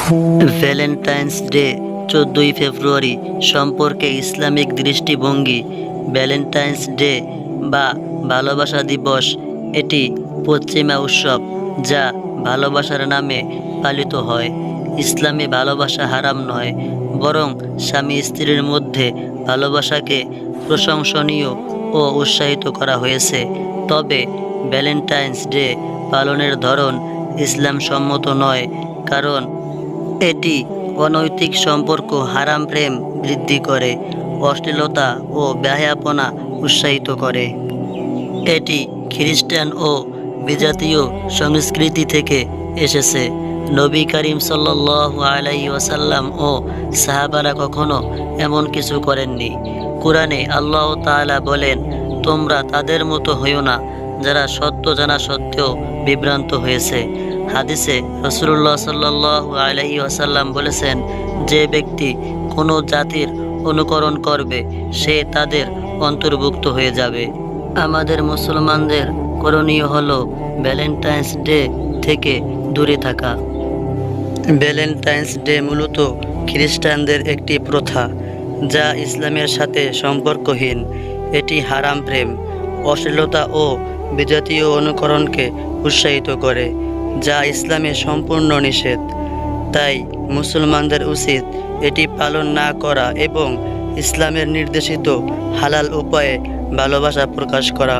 Valentine's day 14ই ফেব্রুয়ারি সম্পর্কে Islamic দৃষ্টিভঙ্গি। Valentine's day বা ভালোবাসা দিবস এটি পশ্চিমা উৎসব যা ভালোবাসার নামে পালিত হয়। ইসলামে ভালোবাসা হারাম নয়, বরং স্বামী স্ত্রীর মধ্যে ভালোবাসাকে প্রশংসনীয় ও উৎসাহিত করা হয়েছে। তবে ভ্যালেন্টাইন্স ডে পালনের ধরন ইসলাম সম্মত নয়, কারণ এটি অনৈতিক সম্পর্ক, হারাম প্রেম বৃদ্ধি করে, অশ্লীলতা ও বেহায়াপনা উৎসাহিত করে। এটি খ্রিস্টান ও বিজাতীয় সংস্কৃতি থেকে এসেছে। নবী করিম সাল্লাল্লাহু আলাইহি ওয়াসাল্লাম ও সাহাবারা কখনো এমন কিছু করেননি। কুরআনে আল্লাহ তাআলা বলেন, তোমরা তাদের মতো হইও না যারা সত্য জানা সত্ত্বেও বিভ্রান্ত হয়েছে। হাদিসে রাসূলুল্লাহ সাল্লাল্লাহু আলাইহি ওয়াসাল্লাম বলেছেন, যে ব্যক্তি কোনো জাতির অনুকরণ করবে সে তাদের অন্তর্ভুক্ত হয়ে যাবে। আমাদের মুসলমানদের করণীয় হলো ভ্যালেন্টাইন্স ডে থেকে দূরে থাকা। ভ্যালেন্টাইন্স ডে মূলত খ্রিস্টানদের একটি প্রথা যা ইসলামের সাথে সম্পর্কহীন। এটি হারাম প্রেম, অশ্লীলতা ও বিজাতীয় অনুকরণকে উৎসাহিত করে, যা ইসলামে সম্পূর্ণ নিষেধ। তাই মুসলমানদের উচিত এটি পালন না করা এবং ইসলামের নির্দেশিত হালাল উপায়ে ভালোবাসা প্রকাশ করা।